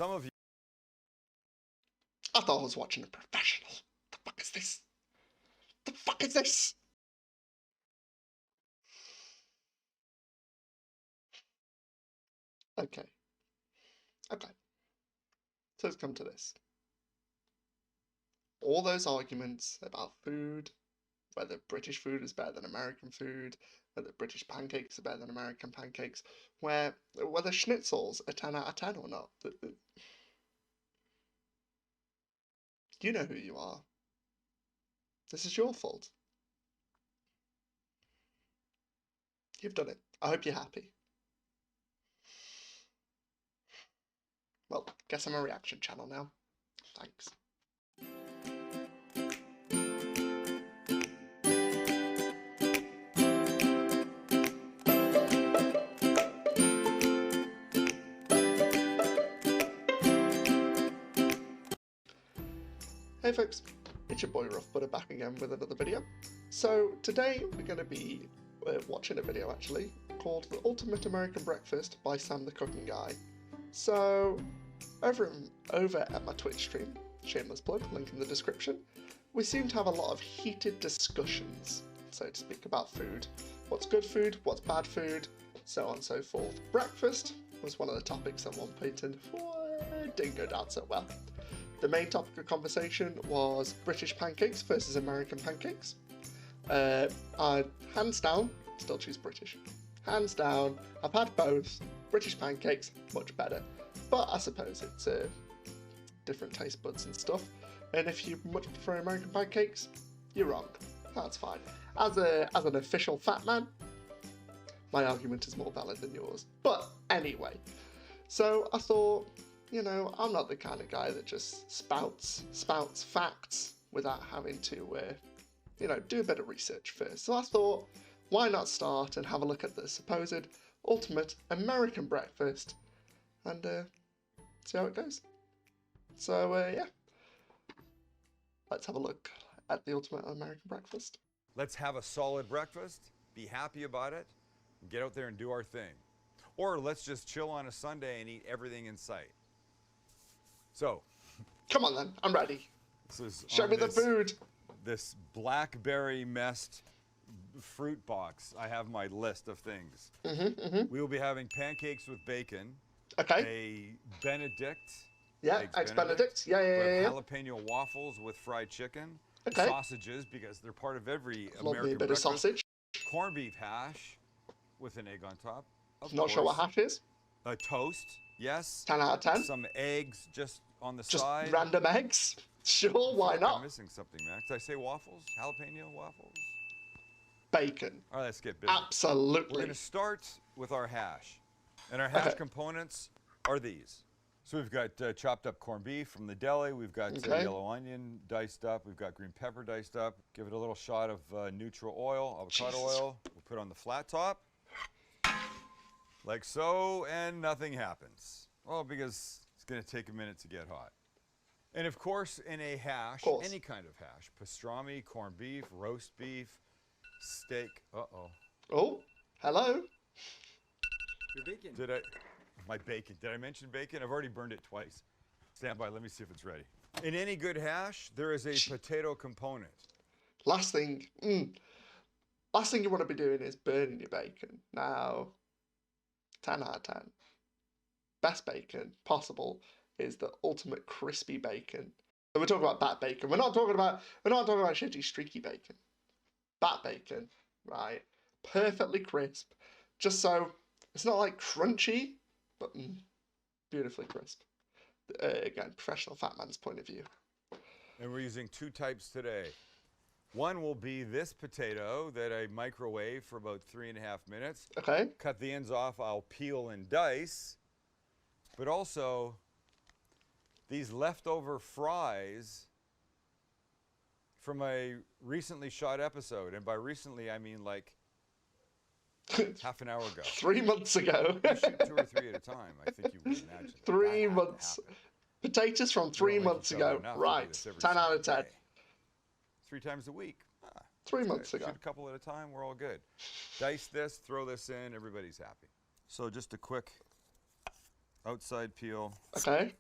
some of you. I thought I was watching a professional. The fuck is this? The fuck is this? Okay. Okay. So let's come to this. All those arguments about food, whether British food is better than American food, whether British pancakes are better than American pancakes, whether schnitzels are 10 out of 10 or not. You know who you are. This is your fault. You've done it. I hope you're happy. Well, guess I'm a reaction channel now. Thanks. Hey folks, it's your boy Rough Butter back again with another video. So today we're going to be watching a video actually called The Ultimate American Breakfast by Sam the Cooking Guy. So over at my Twitch stream, shameless plug, link in the description, we seem to have a lot of heated discussions, so to speak, about food. What's good food, what's bad food, so on and so forth. Breakfast was one of the topics at one point and didn't go down so well. The main topic of conversation was British pancakes versus American pancakes. I, hands down, still choose British. Hands down, I've had both. British pancakes, much better. But I suppose it's different taste buds and stuff. And if you much prefer American pancakes, you're wrong. That's fine. As an official fat man, my argument is more valid than yours. But anyway, so I thought, you know, I'm not the kind of guy that just spouts facts without having to, you know, do a bit of research first. So I thought, why not start and have a look at the supposed ultimate American breakfast and see how it goes. So, yeah, let's have a look at the ultimate American breakfast. Let's have a solid breakfast, be happy about it, and get out there and do our thing. Or let's just chill on a Sunday and eat everything in sight. So, come on then, I'm ready. Show me the food. This blackberry messed fruit box. I have my list of things. We will be having pancakes with bacon. Okay. A benedict. Yeah, eggs benedict. Yeah. Jalapeno waffles with fried chicken. Okay. Sausages, because they're part of every Love American me a bit breakfast. of sausage. Corned beef hash with an egg on top. Not sure what hash is. A toast, yes. 10 out of 10. Some eggs just on the side. Just random eggs? Sure, why not? I'm missing something, Max. Did I say waffles? Jalapeno waffles? Bacon. All right, let's get busy. Absolutely. We're going to start with our hash. And our hash components are these. So we've got chopped up corned beef from the deli. We've got yellow onion diced up. We've got green pepper diced up. Give it a little shot of neutral oil, avocado oil. We'll put on the flat top. Like so, and nothing happens. Well, because it's going to take a minute to get hot. And of course, in a hash, any kind of hash, pastrami, corned beef, roast beef, steak. Uh-oh. Oh, hello. Your bacon. My bacon. Did I mention bacon? I've already burned it twice. Stand by, let me see if it's ready. In any good hash, there is a potato component. Last thing you want to be doing is burning your bacon. Now, 10 out of 10. Best bacon possible is the ultimate crispy bacon. So we're talking about bat bacon. We're not talking about shitty streaky bacon. Bat bacon, right? Perfectly crisp. Just so it's not like crunchy, but beautifully crisp. Again, professional fat man's point of view. And we're using two types today. One will be this potato that I microwave for about 3.5 minutes. Okay. Cut the ends off, I'll peel and dice. But also, these leftover fries from a recently shot episode. And by recently, I mean like half an hour ago. 3 months ago. You shoot 2 or 3 at a time, I think you would imagine. 3 months. Potatoes from 3 months ago. Right. 10 out of 10. 3 times a week. 3 months ago. Shoot a couple at a time, we're all good. Dice this, throw this in, everybody's happy. So just a quick outside peel. Okay.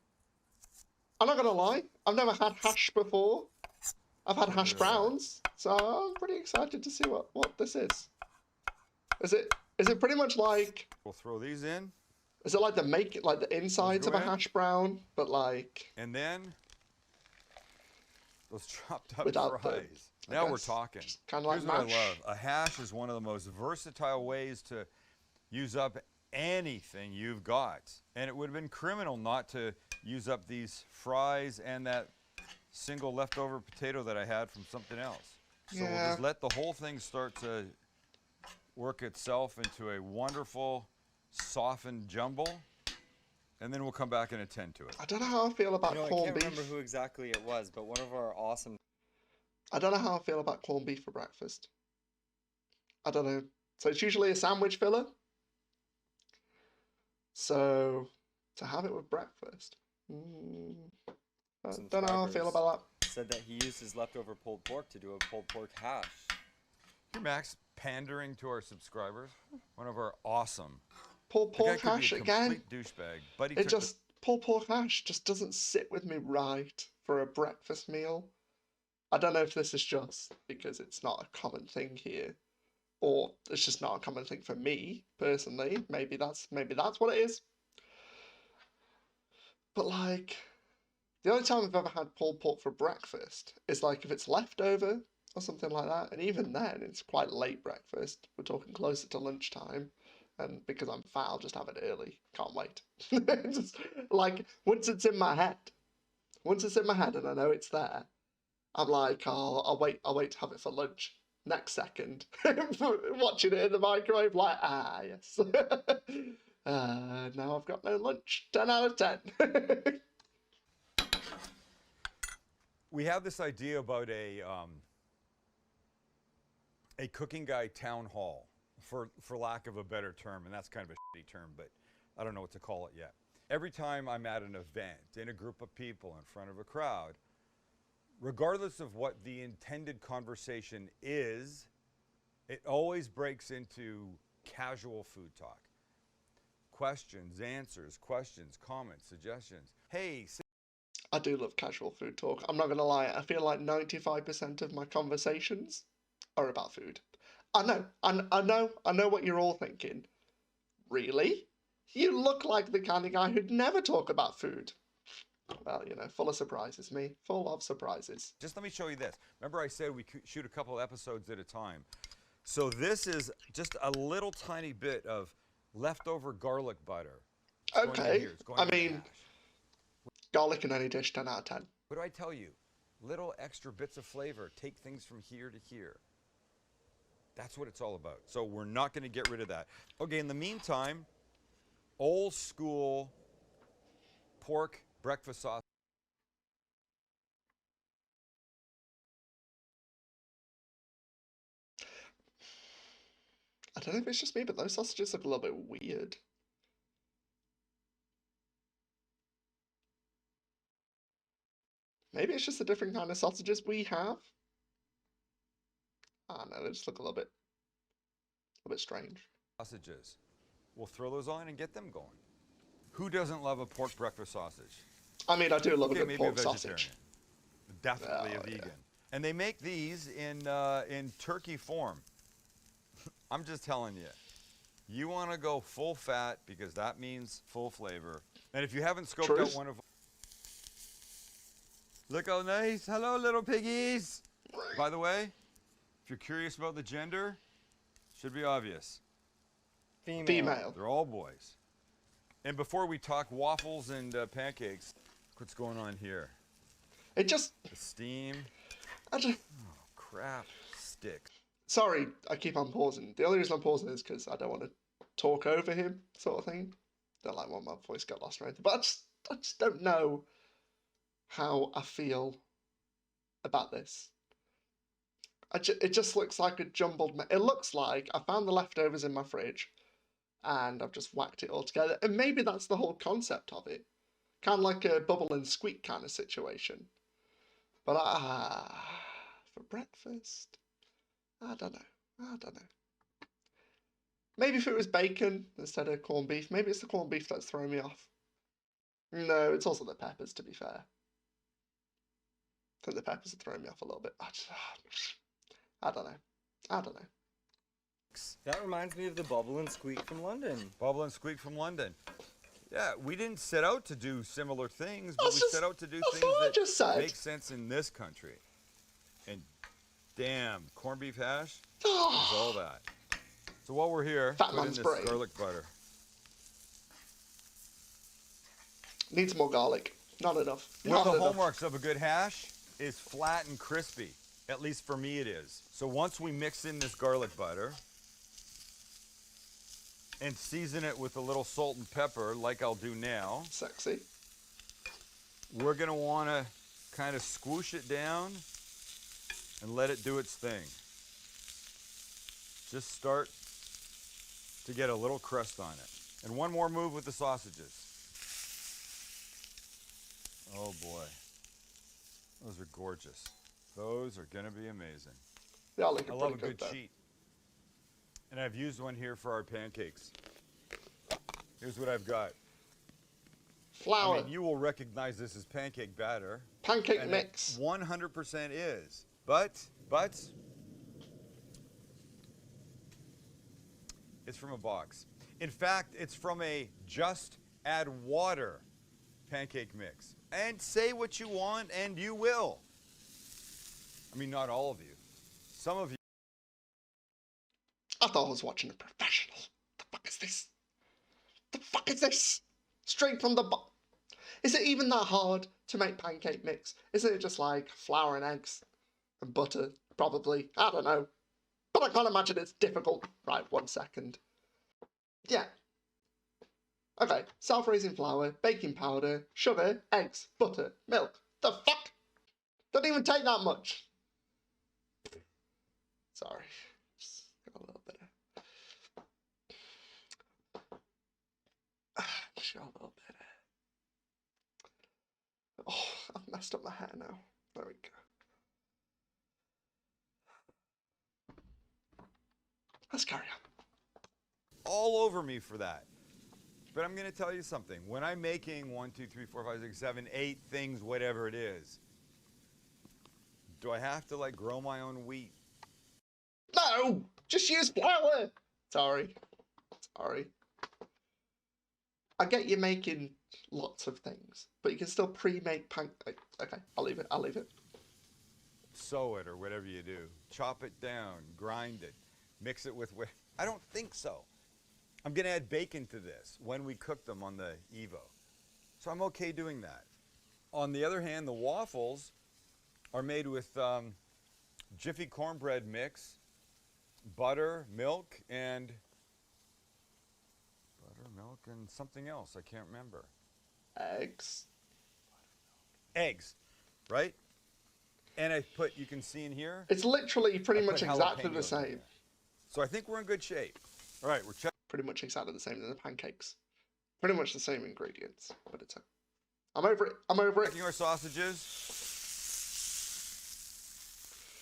I'm not gonna lie, I've never had hash before. I've had hash Yeah. browns, so I'm pretty excited to see what this is. Is it pretty much like? We'll throw these in. Is it like the insides of go a in. hash brown, but like? And then those chopped up Without fries. the, Now we're talking. Kind of like Here's what I mash. love. A hash is one of the most versatile ways to use up anything you've got. And it would have been criminal not to use up these fries and that single leftover potato that I had from something else. So we'll just let the whole thing start to work itself into a wonderful, softened jumble. And then we'll come back and attend to it. I don't know how I feel about You know, I corned can't beef. remember who exactly it was, but one of our awesome. I don't know how I feel about corned beef for breakfast. I don't know. So it's usually a sandwich filler. So to have it with breakfast, I don't know how I feel about that. Said that he used his leftover pulled pork to do a pulled pork hash. Here, Max, pandering to our subscribers. One of our awesome. Pulled The guy pork could be hash a again. complete douchebag, but he It took just pulled pork hash just doesn't sit with me right for a breakfast meal. I don't know if this is just because it's not a common thing here, or it's just not a common thing for me personally. Maybe that's what it is. But like, the only time I've ever had pulled pork for breakfast is like if it's leftover or something like that, and even then it's quite late breakfast. We're talking closer to lunchtime, and because I'm fat, I'll just have it early. Can't wait. Just like once it's in my head, and I know it's there, I'm like, oh, I'll wait to have it for lunch. Next second, watching it in the microwave, like, yes. Now I've got no lunch. 10 out of 10. We have this idea about a cooking guy town hall, for lack of a better term, and that's kind of a shitty term, but I don't know what to call it yet. Every time I'm at an event, in a group of people, in front of a crowd, regardless of what the intended conversation is, it always breaks into casual food talk. Questions, answers, questions, comments, suggestions. Hey, I do love casual food talk. I'm not going to lie. I feel like 95% of my conversations are about food. I know what you're all thinking. Really? You look like the kind of guy who'd never talk about food. Well, you know, full of surprises, me. Full of surprises. just let me show you this. Remember I said we could shoot a couple episodes at a time. So this is just a little tiny bit of leftover garlic butter. It's going in Okay. here. It's going I in the mean, hash. garlic in any dish, 10 out of 10. What do I tell you? Little extra bits of flavor. Take things from here to here. That's what it's all about. So we're not going to get rid of that. Okay, in the meantime, old school pork breakfast sausage. I don't know if it's just me, but those sausages look a little bit weird. Maybe it's just the different kind of sausages we have. I don't know, they just look a little bit strange. Sausages. We'll throw those on and get them going. Who doesn't love a pork breakfast sausage? I mean, I do love a Okay, good maybe pork a sausage. vegetarian. Definitely Oh, a yeah. vegan. And they make these in turkey form. I'm just telling you. You want to go full fat because that means full flavor. And if you haven't scoped out Truth. one of, look how nice. Hello, little piggies. By the way, if you're curious about the gender, should be obvious. Female. They're all boys. And before we talk waffles and pancakes, what's going on here? It just, The steam. I just, Crap sticks. sorry, I keep on pausing. The only reason I'm pausing is because I don't want to talk over him, sort of thing. Don't like when my voice got lost or anything. But I just don't know how I feel about this. It just looks like a jumbled It looks like I found the leftovers in my fridge and I've just whacked it all together. And maybe that's the whole concept of it. Kind of like a bubble and squeak kind of situation. But for breakfast, I don't know. Maybe if it was bacon instead of corned beef, maybe it's the corned beef that's throwing me off. No, it's also the peppers, to be fair. think the peppers are throwing me off a little bit. I don't know. That reminds me of the Bubble and Squeak from London. Bubble and Squeak from London. Yeah, we didn't set out to do similar things, but That's we set out to do things that make sense in this country. And damn, corned beef hash is all that. So while we're here, Fat put in man's this brain. garlic butter. Needs more garlic. Not enough. One of Not the enough. hallmarks of a good hash is flat and crispy. At least for me it is. So once we mix in this garlic butter and season it with a little salt and pepper like I'll do now, Sexy. we're gonna wanna kind of squoosh it down and let it do its thing. Just start to get a little crust on it. And one more move with the sausages. Oh boy, those are gorgeous. Those are gonna be amazing. They are looking I love a pretty good though. sheet. And I've used one here for our pancakes. Here's what I've got. Flour. I mean, you will recognize this as pancake batter. Pancake and mix. it 100% is. But, it's from a box. In fact, it's from a just add water pancake mix. And say what you want and you will. I mean, not all of you. Some of you. I thought I was watching a professional. The fuck is this? The fuck is this? Straight from the bo- Is it even that hard to make pancake mix? Isn't it just like flour and eggs and butter? Probably. I don't know. But I can't imagine it's difficult. Right, 1 second. Yeah. Okay, self-raising flour, baking powder, sugar, eggs, butter, milk. The fuck? Doesn't even take that much. Sorry. Just got a little bit of... Just got a little bit of... Oh, I've messed up my hair now. There we go. Let's carry on. all over me for that. But I'm going to tell you something. When I'm making 1, 2, 3, 4, 5, 6, 7, 8 things, whatever it is, do I have to like grow my own wheat? No! Just use flour! Sorry. I get you making lots of things, but you can still pre-make Okay, I'll leave it. Sow it or whatever you do. Chop it down, grind it, mix it with... I don't think so. I'm going to add bacon to this when we cook them on the Evo. So I'm okay doing that. On the other hand, the waffles are made with Jiffy cornbread mix, butter, milk, and something else. I can't remember. Eggs, right? And I put, you can see in here. It's literally pretty I much put exactly the jalapenos in same. there. So I think we're in good shape. All right, we're checking. Pretty much exactly the same as the pancakes. Pretty much the same ingredients, but it's... I'm over it. Checking our sausages.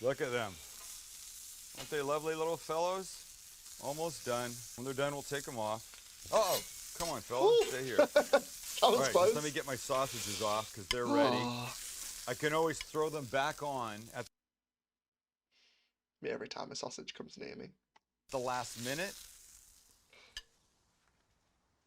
Look at them. Aren't they lovely little fellows? Almost done. When they're done, we'll take them off. Uh-oh. Come on, fellas. Ooh. Stay here. That All was right, close. just let me get my sausages off because they're ready. Oh. I can always throw them back on at Me every time a sausage comes near me. the last minute.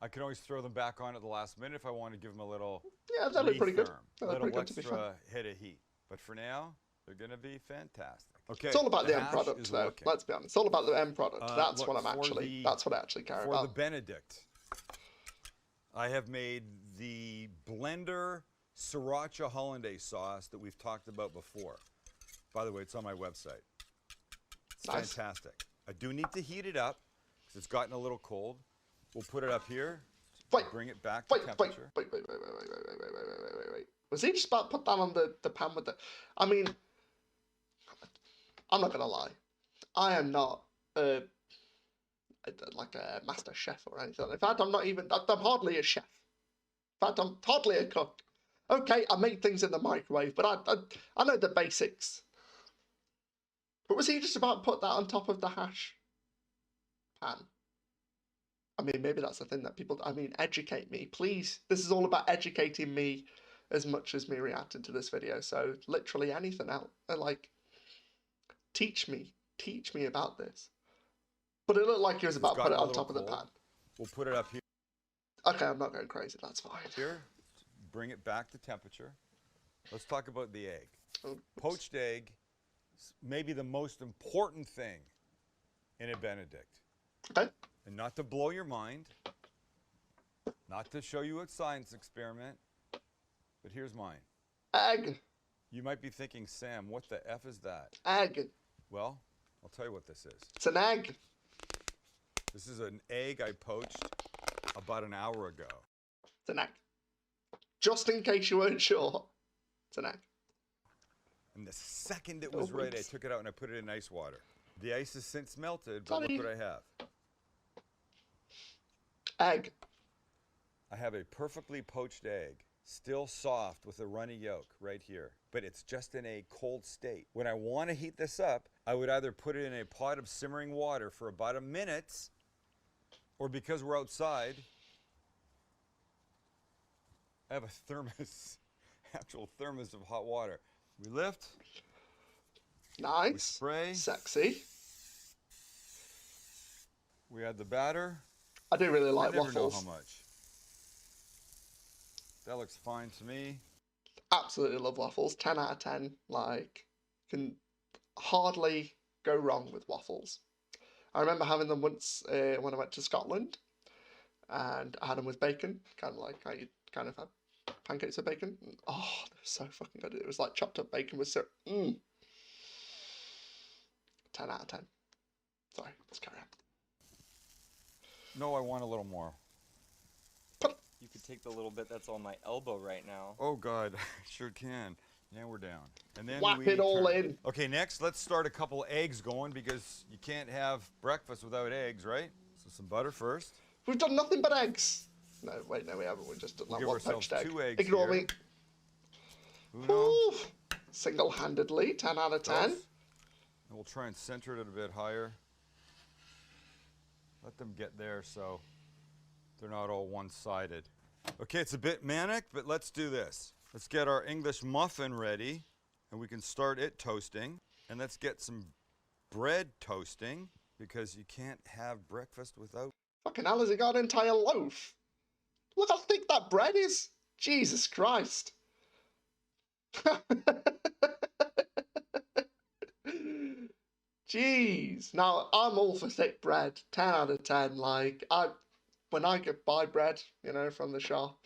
I can always throw them back on at the last minute if I want to give them a little Yeah, they look pretty good. refurb, They a look little pretty good to be fair. extra hit of heat. But for now, they're going to be fantastic. Okay. It's all about the end hash product, is though. working. Let's be honest. It's all about the end product. That's look, what I'm for actually. the- That's what I actually care For about. the Benedict, I have made the blender sriracha hollandaise sauce that we've talked about before. By the way, it's on my website. It's Nice. fantastic. I do need to heat it up because it's gotten a little cold. We'll put it up here. Wait, Bring it back to wait. temperature. Was he just about to put that on the pan with the... I mean, I'm not going to lie. I am not like a master chef or anything. In fact, I'm not even... I'm hardly a chef. In fact, I'm hardly a cook. Okay, I make things in the microwave, but I know the basics. But was he just about to put that on top of the hash pan? I mean, maybe that's the thing that people... I mean, educate me, please. This is all about educating me as much as me reacting to this video. So literally anything else, like, teach me about this. But it looked like he was about to put it on top of the pan. We'll put it up here. Okay, I'm not going crazy. That's fine. Here, bring it back to temperature. Let's talk about the egg. Oh, Poached egg, maybe the most important thing in a benedict. okay. And not to blow your mind, not to show you a science experiment, but here's mine. Egg. You might be thinking, Sam, what the F is that? Egg. Well, I'll tell you what this is. It's an egg. This is an egg I poached about an hour ago. It's an egg. Just in case you weren't sure, it's an egg. And the second it was ready, I took it out and I put it in ice water. The ice has since melted, but Sorry. look what I have. Egg. I have a perfectly poached egg, still soft with a runny yolk right here, but it's just in a cold state. When I want to heat this up, I would either put it in a pot of simmering water for about a minute, or because we're outside, I have a thermos, actual thermos of hot water. We lift, Nice. we spray, Sexy. we add the batter. I do really I like never know waffles. how much. That looks fine to me. Absolutely love waffles. 10 out of 10. Like, can hardly go wrong with waffles. I remember having them once when I went to Scotland, and I had them with bacon, kind of like how you kind of have pancakes with bacon. Oh, they're so fucking good. It was like chopped up bacon with syrup. 10 out of 10. Sorry, let's carry on. No, I want a little more. You could take the little bit that's on my elbow right now. Oh God, I sure can. Now we're down. And then Whap we it all turn. in. Okay, next let's start a couple eggs going because you can't have breakfast without eggs, right? So some butter first. We've done nothing but eggs. No, wait, no, we haven't. We just done We'll that give one ourselves poached egg. 2 eggs Ignore here. me. Uno, Ooh, single-handedly, 10 out of 10. dos. And we'll try and center it a bit higher. Let them get there so they're not all one-sided. Okay, it's a bit manic, but let's do this. Let's get our English muffin ready, and we can start it toasting. And let's get some bread toasting, because you can't have breakfast without. Fucking hell, has it got an entire loaf? Look how thick that bread is. Jesus Christ. Jeez. Now, I'm all for thick bread. 10 out of 10. Like, when I buy bread, you know, from the shop,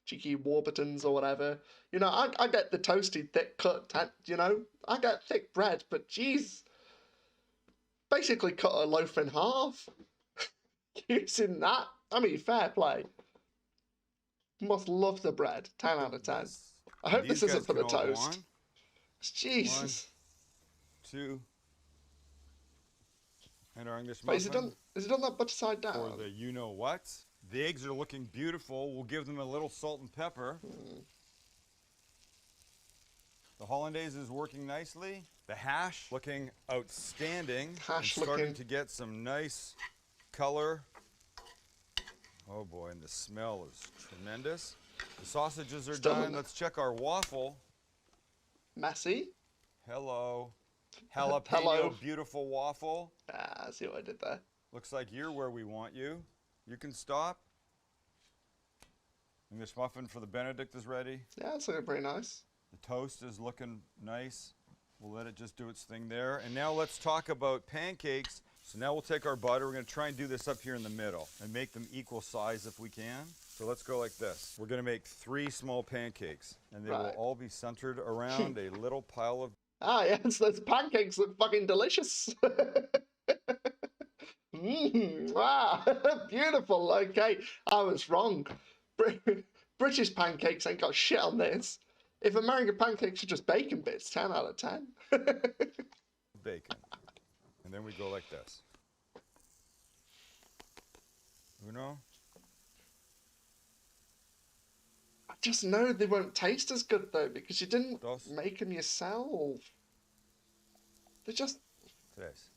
cheeky Warburtons or whatever, you know, I get the toasty, thick cut, you know, I get thick bread, but jeez. Basically cut a loaf in half. Using that, I mean, fair play. Must love the bread. 10 out of 10. I hope this isn't for the toast. Jesus. 1, 2. And our English Wait, muffin. is it on that butter side down? Or the you know what. The eggs are looking beautiful. We'll give them a little salt and pepper. The hollandaise is working nicely. The hash looking outstanding. Hash and starting looking- to get some nice color. Oh boy, and the smell is tremendous. The sausages are Still done. in- Let's check our waffle. Messy. Hello. Jalapeno Hello. beautiful waffle. Ah, I see what I did there. Looks like you're where we want you. You can stop. English muffin for the benedict is ready. Yeah, it's looking pretty nice. The toast is looking nice. We'll let it just do its thing there. And now let's talk about pancakes. So now we'll take our butter. We're going to try and do this up here in the middle and make them equal size if we can. So let's go like this. We're going to make 3 small pancakes, and they will Right. all be centered around a little pile of. Ah, yes, those pancakes look fucking delicious. Wow, beautiful. Okay, I was wrong. British pancakes ain't got shit on this. If American pancakes are just bacon bits, 10 out of 10. Bacon. And then we go like this. Uno. I just know they won't taste as good though because you didn't Dos. make them yourself. They're just Tres.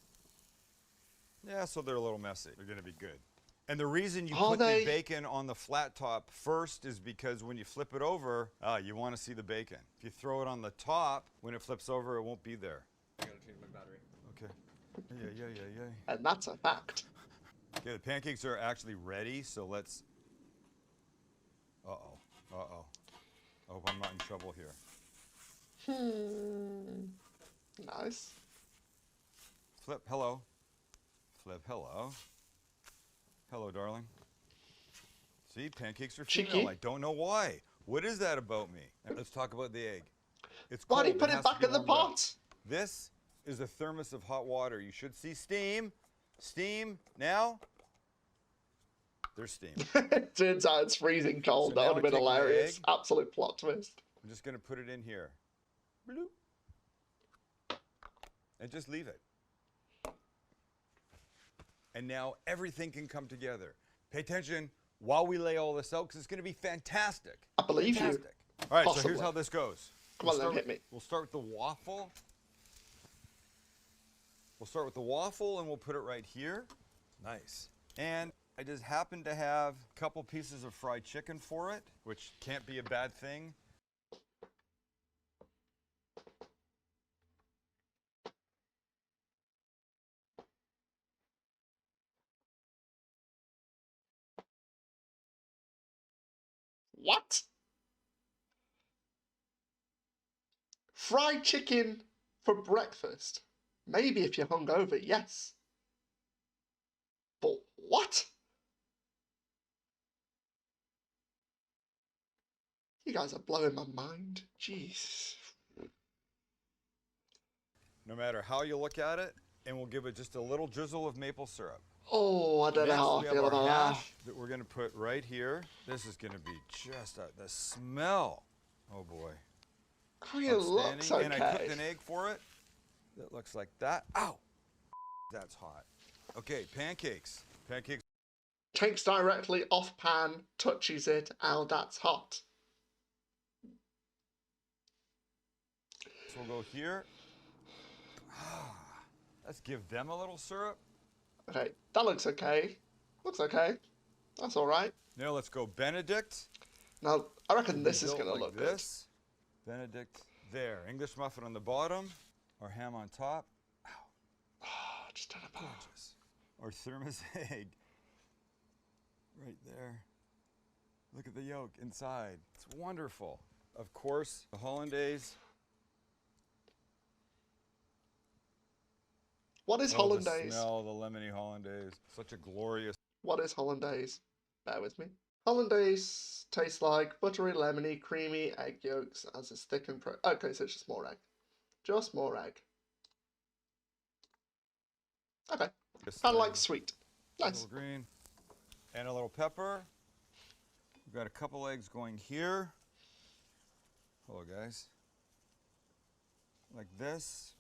Yeah, so they're a little messy. They're going to be good. And the reason you Are put they? the bacon on the flat top first is because when you flip it over, you want to see the bacon. If you throw it on the top, when it flips over, it won't be there. I gotta change my battery. Okay. Yeah. And that's a fact. Okay, the pancakes are actually ready, so let's... Uh-oh. I hope I'm not in trouble here. Nice. Flip, hello. Flip, hello. Hello, darling. See, pancakes are female. Cheeky. I don't know why. What is that about me? Let's talk about the egg. It's Why cold. do you put it has back to be in the warmed up. pot? This is a thermos of hot water. You should see steam. Steam. Now, there's steam. Turns out it's freezing cold. So That now would have I been take my hilarious. egg. Absolute plot twist. I'm just going to put it in here. Bloop. And just leave it. And now everything can come together. Pay attention while we lay all this out, because it's going to be fantastic. I believe you. Fantastic. All right, so Possibly. here's how this goes. Come on then, hit me. We'll start with the waffle. We'll start with the waffle, and we'll put it right here. Nice. And I just happen to have a couple pieces of fried chicken for it, which can't be a bad thing. What? Fried chicken for breakfast? Maybe if you're hungover, yes. But what? You guys are blowing my mind. Jeez. No matter how you look at it, and we'll give it just a little drizzle of maple syrup. Oh, I don't know how we I have feel our about that. hash that we're going to put right here. This is going to be just the smell. Oh boy. I mean, it looks okay. And I cooked an egg for it that looks like that. Ow! That's hot. Okay, pancakes. Pancakes. Takes directly off pan, touches it. Ow, that's hot. So we'll go here. Let's give them a little syrup. Okay, that looks okay. Looks okay. That's all right. Now let's go Benedict. Now, I reckon this is Built going to like look good. this. Benedict there. English muffin on the bottom. Our ham on top. Oh, just turn it back. Gorgeous. Our thermos egg. Right there. Look at the yolk inside. It's wonderful. Of course, the hollandaise. What is The hollandaise? smell of the lemony hollandaise. Such a glorious. What is hollandaise? Bear with me. Hollandaise tastes like buttery, lemony, creamy egg yolks as it's thick and okay, so it's just more egg. Just more egg. Okay. Kind of like sweet. A Nice. little green. And a little pepper. We've got a couple eggs going here. Hello, guys. Like this.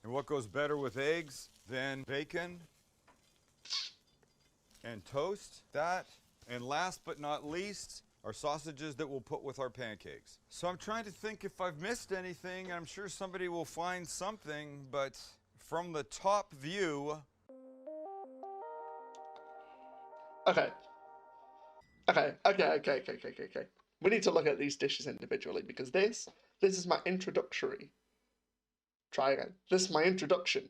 And what goes better with eggs than bacon and toast? That. And last but not least, our sausages that we'll put with our pancakes. So I'm trying to think if I've missed anything. I'm sure somebody will find something, but from the top view. Okay. We need to look at these dishes individually because this is my introductory. Try again. This is my introduction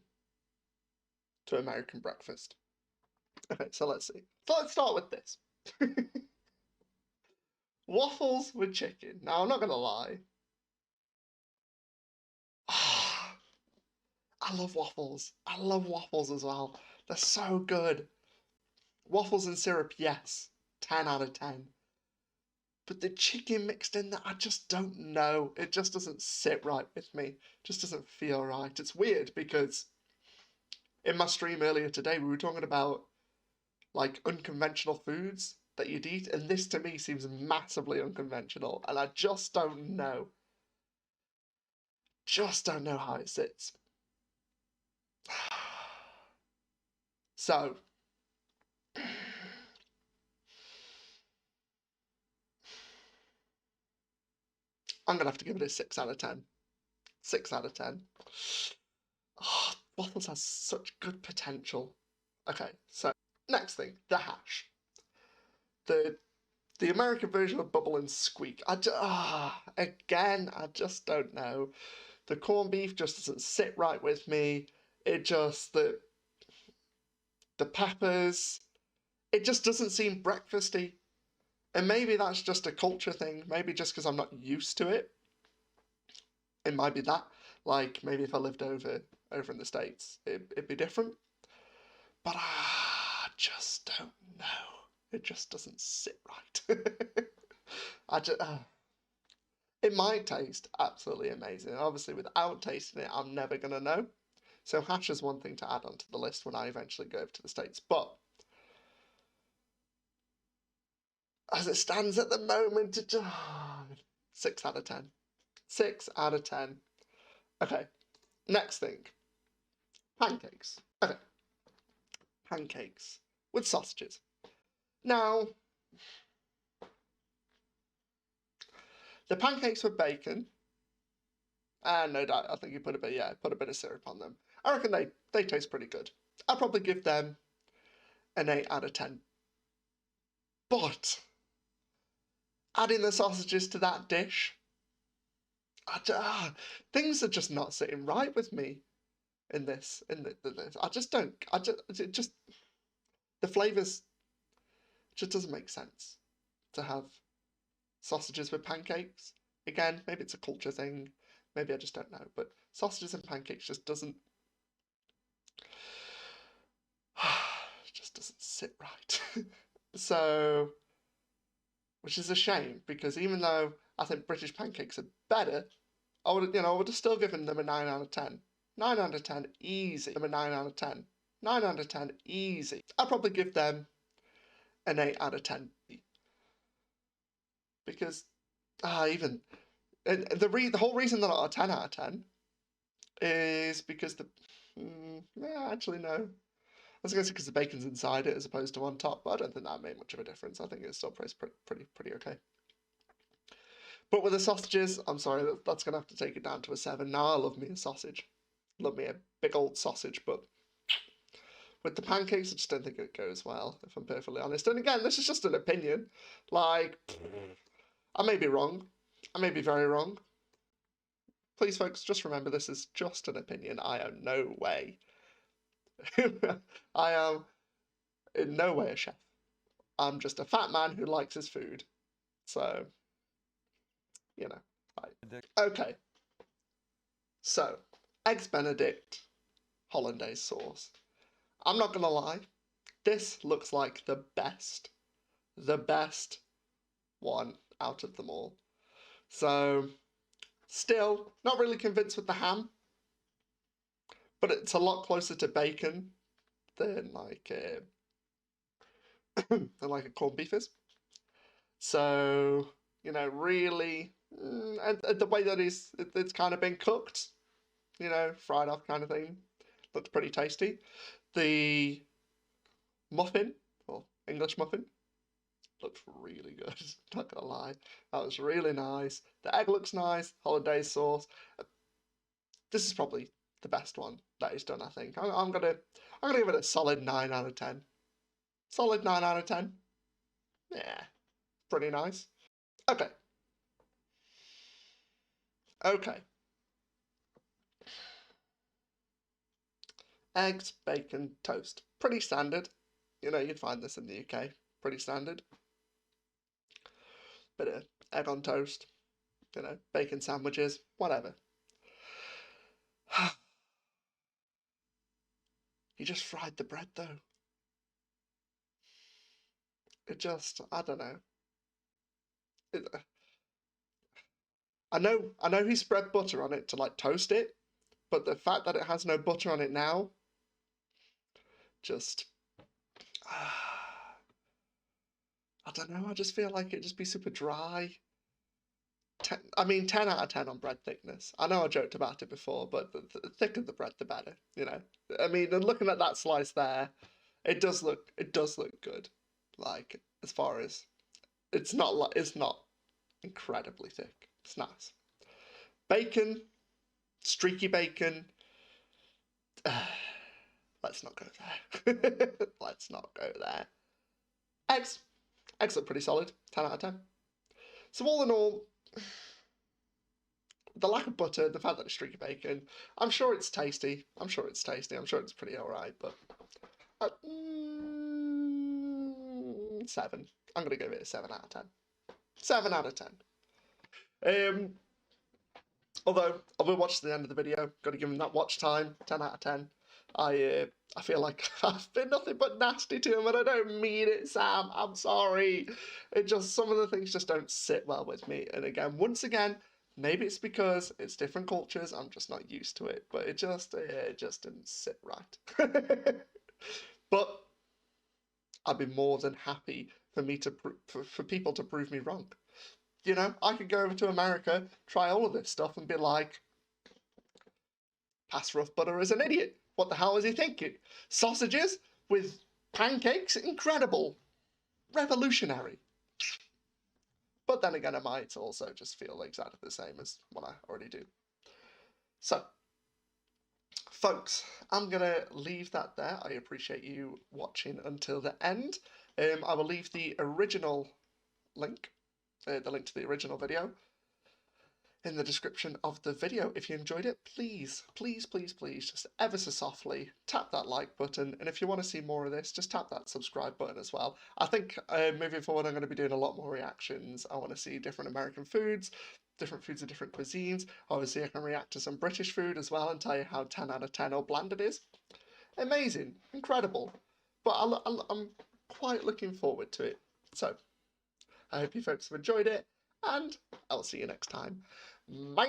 to American breakfast. Okay, so let's see. So let's start with this. Waffles with chicken. Now, I'm not going to lie. I love waffles. I love waffles as well. They're so good. Waffles and syrup, yes. 10 out of 10. But the chicken mixed in there, I just don't know. It just doesn't sit right with me. It just doesn't feel right. It's weird because in my stream earlier today, we were talking about like unconventional foods that you'd eat, and this to me seems massively unconventional, and I just don't know. Just don't know how it sits. So, I'm going to have to give it a 6 out of 10. 6 out of 10. Oh, waffles has such good potential. Okay, so Next thing, the hash. The American version of bubble and squeak. Again, I just don't know. The corned beef just doesn't sit right with me. It just, the peppers, it just doesn't seem breakfasty. And maybe that's just a culture thing. Maybe just because I'm not used to it. It might be that. Like, maybe if I lived over in the States, it'd be different. But I just don't know. It just doesn't sit right. It might taste absolutely amazing. Obviously, without tasting it, I'm never going to know. So hash is one thing to add onto the list when I eventually go over to the States. But as it stands at the moment, 6 out of 10. 6 out of 10. Okay, next thing. Pancakes. Okay. Pancakes with sausages. Now, the pancakes with bacon, and no doubt, I think you put a bit of syrup on them. I reckon they taste pretty good. I'll probably give them an 8 out of 10. But adding the sausages to that dish, things are just not sitting right with me in this. I just don't. The flavours just doesn't make sense to have sausages with pancakes. Again, maybe it's a culture thing. Maybe I just don't know. But sausages and pancakes just doesn't sit right. So, which is a shame, because even though I think British pancakes are better, I would have still given them a 9 out of 10. 9 out of 10, easy. A 9 out of 10. 9 out of 10, easy. I'd probably give them an 8 out of 10. Because, the whole reason they're not a 10 out of 10 is because actually no. I was going to say because the bacon's inside it as opposed to on top, but I don't think that made much of a difference. I think it still tastes pretty okay. But with the sausages, I'm sorry, that's going to have to take it down to a 7. Now, I love me a sausage. Love me a big old sausage, but with the pancakes, I just don't think it goes well, if I'm perfectly honest. And again, this is just an opinion. Like, I may be wrong. I may be very wrong. Please, folks, just remember this is just an opinion. I am no way. I am in no way a chef. I'm just a fat man who likes his food. So, Okay. So, Eggs Benedict Hollandaise sauce. I'm not gonna lie, this looks like the best one out of them all. So, still not really convinced with the ham, but it's a lot closer to bacon than like a corned beef is. So, really, and the way that it's kind of been cooked, fried off kind of thing, looked pretty tasty. The muffin, or English muffin, looked really good, not gonna lie. That was really nice. The egg looks nice, hollandaise sauce. This is probably the best one that he's done, I think. I'm gonna give it a solid 9 out of 10. Solid 9 out of 10. Yeah, pretty nice. Okay. Eggs, bacon, toast. Pretty standard. You'd find this in the UK. Pretty standard. Bit of egg on toast. Bacon sandwiches. Whatever. He just fried the bread, though. I don't know. I know he spread butter on it to like toast it, but the fact that it has no butter on it now, just I don't know. I just feel like it'd just be super dry. 10 out of 10 on bread thickness. I know I joked about it before, but the thicker the bread, the better. And looking at that slice there, it does look good. Like, as far as it's not incredibly thick. It's nice. Bacon, streaky bacon. let's not go there. Let's not go there. Eggs. Eggs look pretty solid. 10 out of 10. So all in all, the lack of butter, the fact that it's streaky bacon, I'm sure it's tasty. I'm sure it's pretty alright, but 7. I'm going to give it a 7 out of 10. 7 out of 10. Although, I will watch to the end of the video. Got to give him that watch time. 10 out of 10. I feel like I've been nothing but nasty to him, and I don't mean it, Sam. I'm sorry. It just, some of the things just don't sit well with me. And again, once again, maybe it's because it's different cultures. I'm just not used to it. But it just didn't sit right. But I'd be more than happy for me to for people to prove me wrong. You know, I could go over to America, try all of this stuff, and be like, Pass Rough Butter is an idiot. What the hell is he thinking? Sausages with pancakes? Incredible. Revolutionary. But then again, I might also just feel exactly the same as what I already do. So, folks, I'm going to leave that there. I appreciate you watching until the end. I will leave the original link, the link to the original video, in the description of the video. If you enjoyed it, please, please, please, please, just ever so softly tap that like button. And if you want to see more of this, just tap that subscribe button as well. I think moving forward, I'm going to be doing a lot more reactions. I want to see different American foods, different foods of different cuisines. Obviously, I can react to some British food as well and tell you how 10 out of 10 or bland it is. Amazing, incredible. But I'm quite looking forward to it. So, I hope you folks have enjoyed it, and I'll see you next time. Bye!